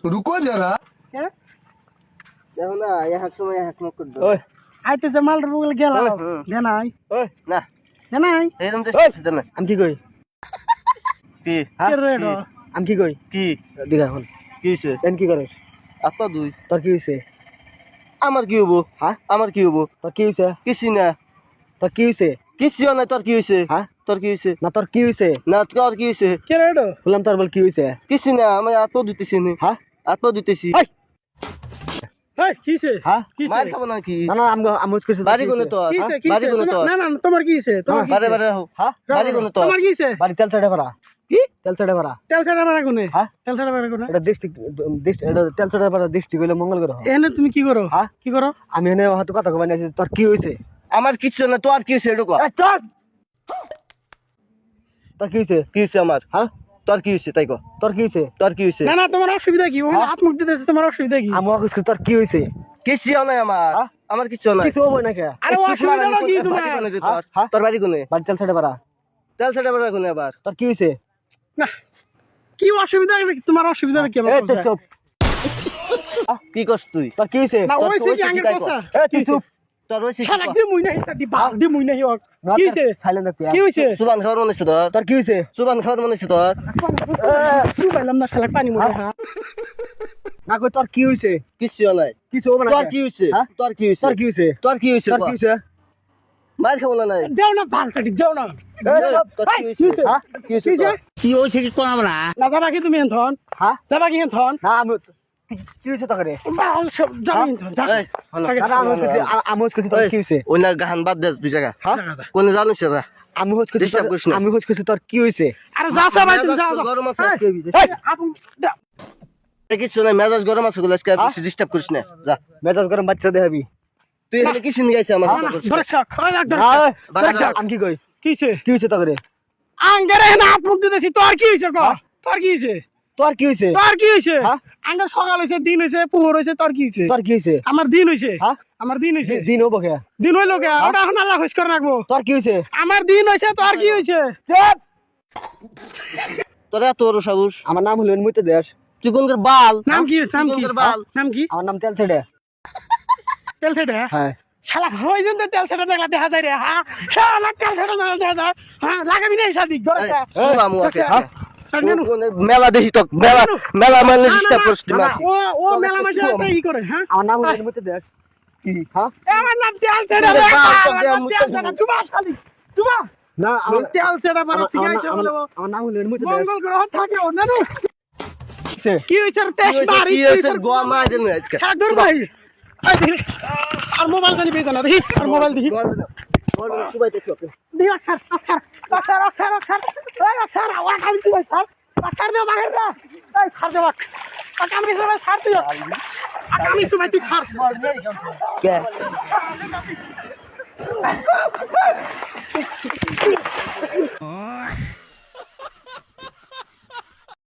रुको जरा দেখো না এক সময় এক মুখ করে ওই আইতেছে মাল রুল গেল দে নাই ওই না দে নাই এরকম তো না আমি কি কই কি কে রে এটা আমি কি কই কি দিগা হল কি হইছে এন কি করিস আপা দুই তোর কি হইছে আমার কি হবো হ্যাঁ আমার কি হবো তোর কি হইছে কিছু না তোর কি হইছে কিছুও নাই তোর কি হইছে হ্যাঁ তোর কি হইছে না তোর কি হইছে না তোর কি হইছে কে রে এটা বললাম তোর বল কি হইছে কিছু না আমি আপা দিতেছি নি হ্যাঁ আপা দিতেছি এই এই কিছে হ্যাঁ কিছে? মার খাবো নাকি না না আমি কইছি বাড়ি কোনে তো কিছে বাড়ি কোনে তো না না তোমার কি হইছে তোমার কি বারে হইছে? বারে হ্যাঁ বাড়ি কোনে তো তোমার কি হইছে বাড়ি তেল ছাড়ে ভরা কি তেল ছাড়ে ভরা তেল ছাড়া মারা কোনে হ্যাঁ তেল ছাড়া মারা কোনে এটা ডিস্ট্রিক্ট এটা তেল ছাড়ে ভরা ডিস্ট্রিক্ট হইলো মঙ্গল গ্রহ এনে তুমি কি করো হ্যাঁ কি করো আমি এনে হয়তো কথা কই না তোর কি হইছে আমার কিছু না তোর কি হইছে এডুকো চল তোর কি হইছে কি হইছে আমার হ্যাঁ তোর কি হইছে তাই কো তোর কি হইছে তোর কি হইছে না না তোমার অসুবিধা কি ওখানে হাত মুখ দিতেছে তোমার অসুবিধা কি আমি অফিস তোর কি হইছে কিছু নাই আমার আমার কিছু নাই কিছু হবে না কে আরে অসুবিধা কি তোমার তোর বাড়ি কোনে বাড়ি তেল ছাড়ে ভরা তেল সেটা বড় কোনে আবার তোর কি হইছে না কি অসুবিধা তোমার অসুবিধা কি এই চুপ কি করছ তুই তোর কি হইছে না ওইছে কি আঙ্গেল কথা এই তুই চুপ তোর ওইছে কি শালা দি মুই নাই দি বাল দি মুই নাই হোক কি হইছে সাইলেন্ট তুই কি হইছে সুবান খাওয়ার মনে হচ্ছে তোর তোর কি হইছে সুবান খাওয়ার মনে হচ্ছে তোর তুই পাইলাম না শালা পানি মুই হ্যাঁ না কই তোর কি হইছে কিছু নাই কিছু হবে না তোর কি হইছে তোর কি হইছে তোর কি হইছে তোর কি হইছে তোর কি হইছে মার খাবো না নাই দেও না বালটাটি দেও না তোর কি হইছে কি হইছে কি হইছে কি কোন আমরা না যাবা কি তুমি এনথন হ্যাঁ যাবা কি এনথন না আমি কি হইছে তোর বাল সব যাবি এনথন যা এই হলো আমি কইছি তোর কি হইছে ওই না গান বাদ দে তুই জায়গা হ্যাঁ কোনে জানিস না আমি কইছি Disturb করিস না। আমি কইছি তোর কি হইছে আরে যা সবাই তুমি যাও গরম আছে এই আপু কিছু নাই মেজাজ গরম আছে গুলো আজকে ডিস্টার্ব করিস না যা মেজাজ গরম বাচ্চা দেখাবি তুই এখানে কিছু নিয়ে আইছিস আমার কথা করছিস ধরে শাক ওই লাগ ধরে আমি কি কই কিছে কি হইছে তোর আঙ্গারে না আপু দিতেছি তোর কি হইছে ক তোর কি হইছে তোর কি হইছে তোর কি হইছে হ্যাঁ? আঙ্গার সকাল হইছে দিন হইছে পুহর হইছে তোর কি হইছে তোর কি হইছে আমার দিন হইছে হ্যাঁ? আমার দিন হইছে দিন হবো কে দিন হইলো কে ওটা এখন আল্লাহ খুশ করে রাখবো তোর কি হইছে আমার দিন হইছে তোর কি হইছে চুপ তোর এত বড় সাহস আমার নাম হলো মুইতে দেশ তুই কোনকার বাল নাম কি নাম কি বাল নাম কি আমার নাম তেল ছেড়ে তেল ছেড়ে হ্যাঁ শালা হই যেন তেল ছেড়ে দেখলা দেখা যায় রে হ্যাঁ শালা তেল ছেড়ে দেখা যায় হ্যাঁ লাগাবি না সাদিক ধরে মামু আছে মেলা দেখি তো মেলা মেলা মানে ডিস্টার্ব করিস না ও মেলা মাঝে একটা ই করে হ্যাঁ আমার নাম হলো মুইতে দেশ কি হ্যাঁ আমার নাম তেল ছেড়ে রে তুবা শালি তুবা না আমার তেল ছেড়ে মানে ঠিক আছে আমার নাম হলো মুইতে দেশ মঙ্গল গ্রহ থাকে ও নানু কি হইছে রে তেজ মারি কি হইছে গোয়া মার দেন আজকে দূর ভাই আর মোবাইল জানি বেজা না দেখি আর মোবাইল দেখি সুবাই দেখো দেখি অক্ষর আওয়াজ আমি তুই স্যার অক্ষর দে বাহির দে এই ছাড় দে বাক আমি সবাই ছাড় দিও আমি সবাই তুই ছাড় কে